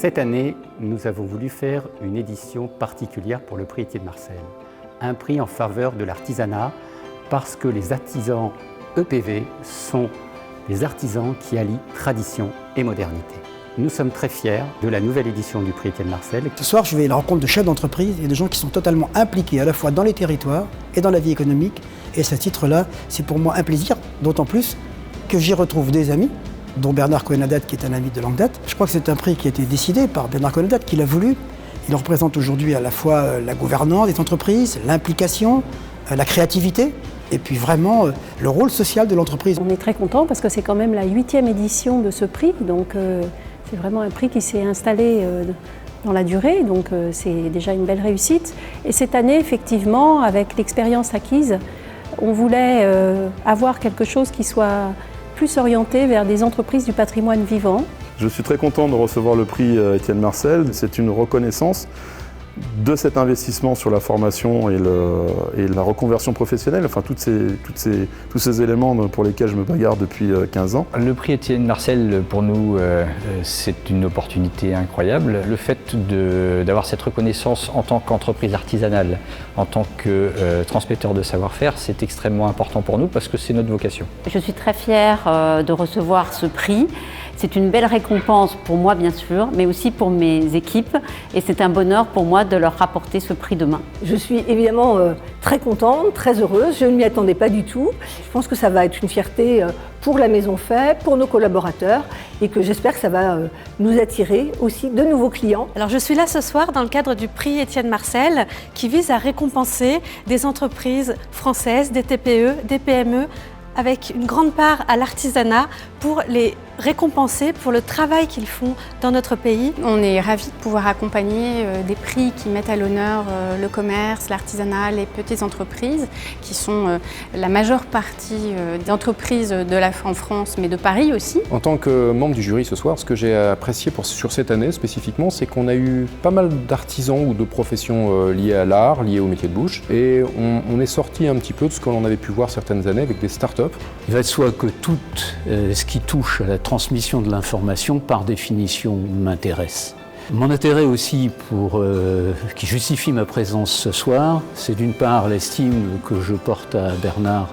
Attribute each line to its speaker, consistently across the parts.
Speaker 1: Cette année, nous avons voulu faire une édition particulière pour le prix Étienne Marcel. Un prix en faveur de l'artisanat parce que les artisans EPV sont des artisans qui allient tradition et modernité. Nous sommes très fiers de la nouvelle édition du prix Étienne Marcel.
Speaker 2: Ce soir, je vais à la rencontre de chefs d'entreprise et de gens qui sont totalement impliqués à la fois dans les territoires et dans la vie économique. Et à ce titre-là, c'est pour moi un plaisir, d'autant plus que j'y retrouve des amis, dont Bernard Cohen-Haddad, qui est un ami de longue date. Je crois que c'est un prix qui a été décidé par Bernard Cohen-Haddad, qui l'a voulu. Il représente aujourd'hui à la fois la gouvernance des entreprises, l'implication, la créativité, et puis vraiment le rôle social de l'entreprise.
Speaker 3: On est très content parce que c'est quand même la 8e édition de ce prix, donc c'est vraiment un prix qui s'est installé dans la durée, donc c'est déjà une belle réussite. Et cette année, effectivement, avec l'expérience acquise, on voulait avoir quelque chose qui soit plus orienté vers des entreprises du patrimoine vivant.
Speaker 4: Je suis très content de recevoir le prix Étienne Marcel. C'est une reconnaissance de cet investissement sur la formation et la reconversion professionnelle, enfin tous ces éléments pour lesquels je me bagarre depuis 15 ans.
Speaker 5: Le prix Étienne Marcel, pour nous, c'est une opportunité incroyable. Le fait d'avoir cette reconnaissance en tant qu'entreprise artisanale, en tant que transmetteur de savoir-faire, c'est extrêmement important pour nous parce que c'est notre vocation.
Speaker 6: Je suis très fière de recevoir ce prix. C'est une belle récompense pour moi, bien sûr, mais aussi pour mes équipes. Et c'est un bonheur pour moi de leur rapporter ce prix demain.
Speaker 7: Je suis évidemment très contente, très heureuse. Je ne m'y attendais pas du tout. Je pense que ça va être une fierté pour la Maison Fait, pour nos collaborateurs, et que j'espère que ça va nous attirer aussi de nouveaux clients.
Speaker 8: Alors je suis là ce soir dans le cadre du prix Étienne Marcel qui vise à récompenser des entreprises françaises, des TPE, des PME, avec une grande part à l'artisanat pour les récompenser pour le travail qu'ils font dans notre pays.
Speaker 9: On est ravis de pouvoir accompagner des prix qui mettent à l'honneur le commerce, l'artisanat, les petites entreprises qui sont la majeure partie d'entreprises en France, mais de Paris aussi.
Speaker 10: En tant que membre du jury ce soir, ce que j'ai apprécié sur cette année spécifiquement, c'est qu'on a eu pas mal d'artisans ou de professions liées à l'art, liées au métier de bouche, et on est sorti un petit peu de ce qu'on avait pu voir certaines années avec des start-up.
Speaker 11: Il va de soi que tout ce qui touche à la transmission de l'information, par définition, m'intéresse. Mon intérêt aussi qui justifie ma présence ce soir, c'est d'une part l'estime que je porte à Bernard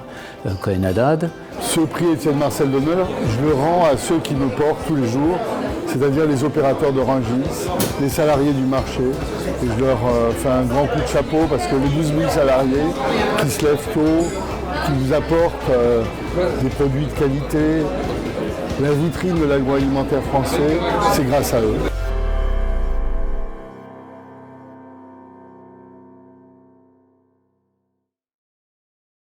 Speaker 11: Cohen-Haddad.
Speaker 12: Ce prix Étienne Marcel d'honneur, je le rends à ceux qui me portent tous les jours, c'est-à-dire les opérateurs de Rungis, les salariés du marché. Et je leur fais un grand coup de chapeau parce que les 12 000 salariés qui se lèvent tôt, qui vous apportent des produits de qualité, la vitrine de l'agroalimentaire français, c'est grâce à eux.